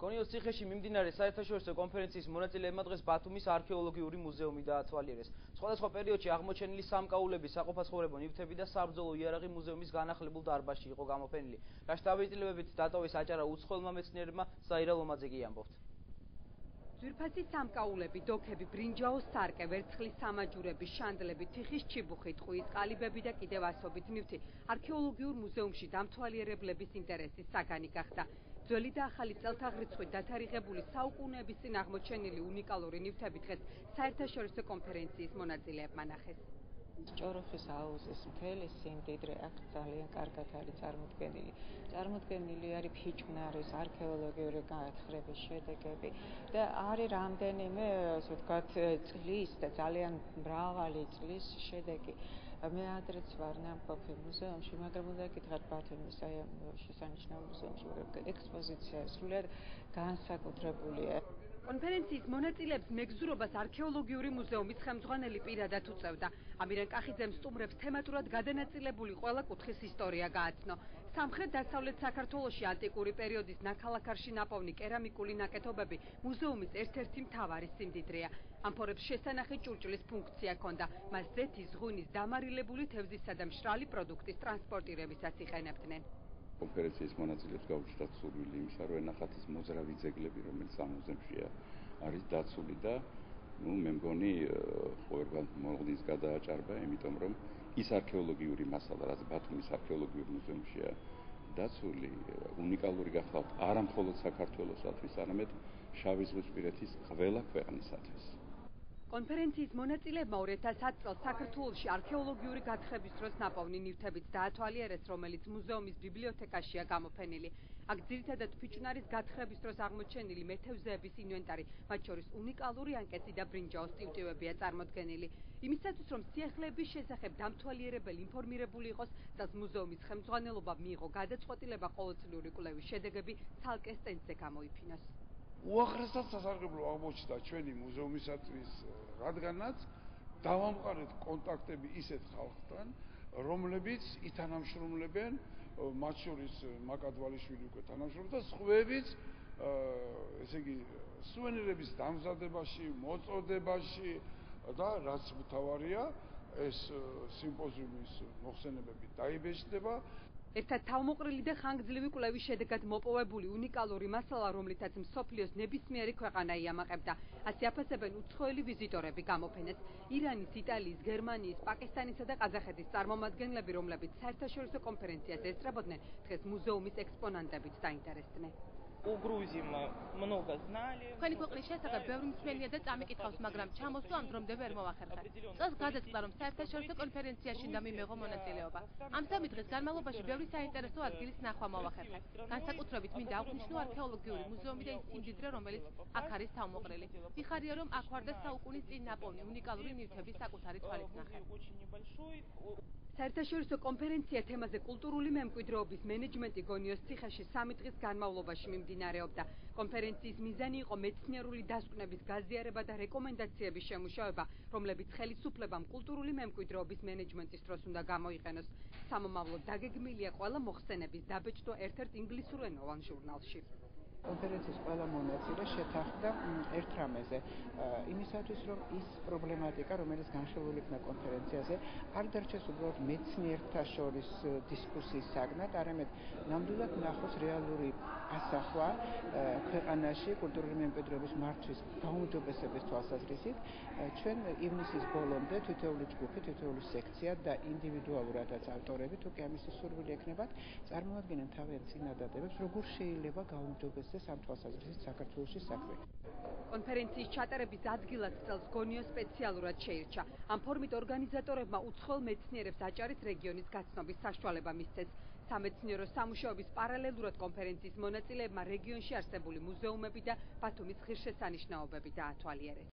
გონიოს ციხეში მიმდინარე საერთაშორისო კონფერენციის მონაწილეებმა დღეს ბათუმის არქეოლოგიური მუზეუმი დაათვალიერეს. სხვადასხვა პერიოდში აღმოჩენილი სამკაულების, საყოფაცხოვრებო ნივთები და საბრძოლო იარაღი მუზეუმის განახლებულ დარბაზში იყო გამოფენილი. რაშტაბიტილებებით დატოვეს აჭარა უცხოელმა მეცნიერებმა, საირა ლომაძე კი ამბობთ. ძვირფასი სამკაულები, დოქები, ბრინჯაოს სარკე, ვერცხლის სამაჯურები, შანდლები, თიხის ჩიბუხი, ტყუის ყალიბები და კიდევ ასობით ნივთი არქეოლოგიურ მუზეუმში დამთვალიერებლების ინტერესის საგანი გახდა. ძველი და ახალი წელთაღრიცხვით დათარიღებული საუკუნეების წინ აღმოჩენილი უნიკალური ნივთები დღეს საერთაშორისო კონფერენციის მონაწილეებმა ნახეს. ჭოროხის აუზის მთელი სიმდიდრე აქ ძალიან კარგად არის წარმოდგენილი. წარმოდგენილი არის ფიჭვნარის არქეოლოგიური გათხრების შედეგები და არის რამდენიმე, ასე ვთქვათ, წლის და ძალიან მრავალი წლის შედეგი. მე ადრეც ვარ ნამყოფი მუზეუმში, მაგრამ უნდა გითხრათ ბათუმის შესანიშნავ მუზეუმში ექსპოზიცია სრულიად განსაკუთრებულია. კონფერენციის მონაწილეებს მეგზურობას არქეოლოგიური მუზეუმის ხელმძღვანელი პირადად უწევდა. ამირან კახიძემ სტუმრებს თემატურად გადანაწილებული ყველა კუთხის ისტორია გააცნო. სამხრეთ-დასავლეთ საქართველოში ანტიკური პერიოდის ნაქალაქარში ნაპოვნი კერამიკული ნაკეთობები მუზეუმის ერთ-ერთი მთავარი სიმდიდრეა. ამფორებს შესანახი ჭურჭლის ფუნქცია ჰქონდა. მას ზეთის, ღვინის, დამარილებული თევზისა და მშრალი პროდუქტის ტრანსპორტირებისას იყენებდნენ. კონფერენციის მონაწილეებს გაუჩნდათ სურვილი იმისა, რომ ენახათ ის მოძრავი ძეგლები, რომელიც ამ მუზეუმშია არის დაცული და მე მგონი ყოველგვარ მოღწის გადააჭარბა, იმიტომ რომ ის არქეოლოგიური მასალა, რაც ბათუმის არქეოლოგიურ მუზეუმშია დაცული, უნიკალური გახლავთ არა მხოლოდ საქართველოსათვის, არამედ შავი ზღვისპირეთის ყველა ქვეყნისათვის. კონფერენციის მონაწილეებმა 2010 წელს საქართველოში არქეოლოგიური გათხრების დროს ნაპოვნი ნივთებიც დაათვალიერეს, რომელიც მუზეუმის ბიბლიოთეკაშია გამოფენილი. აქ ძირითადად ფიჭვნარის გათხრების დროს აღმოჩენილი მეთევზეების ინვენტარი, მათ შორის უნიკალური ანკეცი და ბრინჯაოს ტივტივებია წარმოდგენილი. იმისათვის, რომ სიახლეების შესახებ დამთვალიერებელი ინფორმირებული იყოს, წელს მუზეუმის ხელმძღვანელობა მიიღო გადაწყვეტილება ყოველწლიური კვლევის შედეგები ცალკე სტენდზე გამოიფინოს. უახლესად სასარგებლო აღმოჩნდა ჩვენი მუზეუმისათვის, რადგანაც დავამყარეთ კონტაქტები ისეთ ხალხთან, რომლებიც ითანამშრომლებენ, მათ შორის მაკადვალიშვილი უკვე თანამშრომლობს და სხვაებიც, ესე იგი, სუვენირების დამზადებაში, მოწოდებაში და რაც მთავარია, ეს სიმპოზიუმის მოხსენებები დაიბეჭდება. ერთად თავმოყრილი და ხანგრძლივი კვლევის შედეგად მოპოვებული უნიკალური მასალა, რომლითაც მსოფლიოს ნებისმიერი ქვეყანა იამაყებდა. ასე აფასებენ უცხოელი ვიზიტორები გამოფენას. ირანის, იტალიის, გერმანიის, პაკისტანისა და ყაზახეთის წარმომადგენლები, რომლებიც საერთაშორისო კონფერენციას ესწრებოდნენ, დღეს მუზეუმის ექსპონანტებით დაინტერესდნენ. Თქვენი ქვეყნის შესახებ ბევრი მსმენია და წამიკითხავს, მაგრამ ჩამოსვლა ამ დრომდე ვერ მოვახერხე. წელს გადაწყდა, რომ საერთაშორისო კონფერენციაში უნდა მიმეღო მონაწილეობა. ამ სამი დღის განმავლობაში ბევრი საინტერესო ადგილის ნახვა მოვახერხე. განსაკუთრებით მინდა აღვნიშნო არქეოლოგიური მუზეუმი და ის სიმდიდრე, რომელიც აქ არის თავმოყრილი. მიხარია, რომ აქ ვარ და საუკუნის წინ ნაპოვნი უნიკალური ნივთების საკუთარი თვალით ნახე. საერთაშორისო კონფერენცია თემაზე კულტურული მემკვიდრეობის მენეჯმენტი გონიოს ციხეში 3 დღის განმავლობაში მიმდინარეობდა. კონფერენციის მიზანი იყო მეცნიერული დასკვნების გაზიარება და რეკომენდაციების შემუშავება, რომლებიც ხელისუფლებამ კულტურული მემკვიდრეობის მენეჯმენტის დროს უნდა გამოიყენოს. სამომავლოდ დაგეგმილია ყველა მოხსენების დაბეჭდვა ერთ-ერთ ინგლისურენოვან ჟურნალში. კონფერენციის ყველა მონაწილე შეთანხმდა ერთ რამეზე, იმისათვის, რომ ის პრობლემატიკა, რომელიც განხილული იქნა კონფერენციაზე, არ დარჩეს უბრალოდ მეცნიერთა შორის დისკუსიის საგნად, არამედ ნამდვილად ნახოს რეალური ასახვა ქვეყანაში კულტურული მემკვიდრეობის მართვის გაუმჯობესების თვალსაზრისით. ჩვენ ივნისის ბოლომდე თითოეული ჯგუფი, თითოეული სექცია და ინდივიდუალურადაც ავტორები, თუ კი ამის სურვილი ექნებათ, წარმოადგენენ თავიანთ წინადადებებს, როგორ შეიძლება გაუმჯობესდეს ამ თვალსაზრისით საქართველოში საქმე. კონფერენციის ჩატარების ადგილად წელს გონიო სპეციალურად შეირჩა. ამ ფორმით ორგანიზატორებმა უცხოელ მეცნიერებს აჭარის რეგიონის გაცნობის საშუალება მისცეს. სამეცნიერო სამუშაოების პარალელურად კონფერენციის მონაწილეებმა რეგიონში არსებული მუზეუმები და ბათუმის ღირსშესანიშნაობები დაათვალიერეს.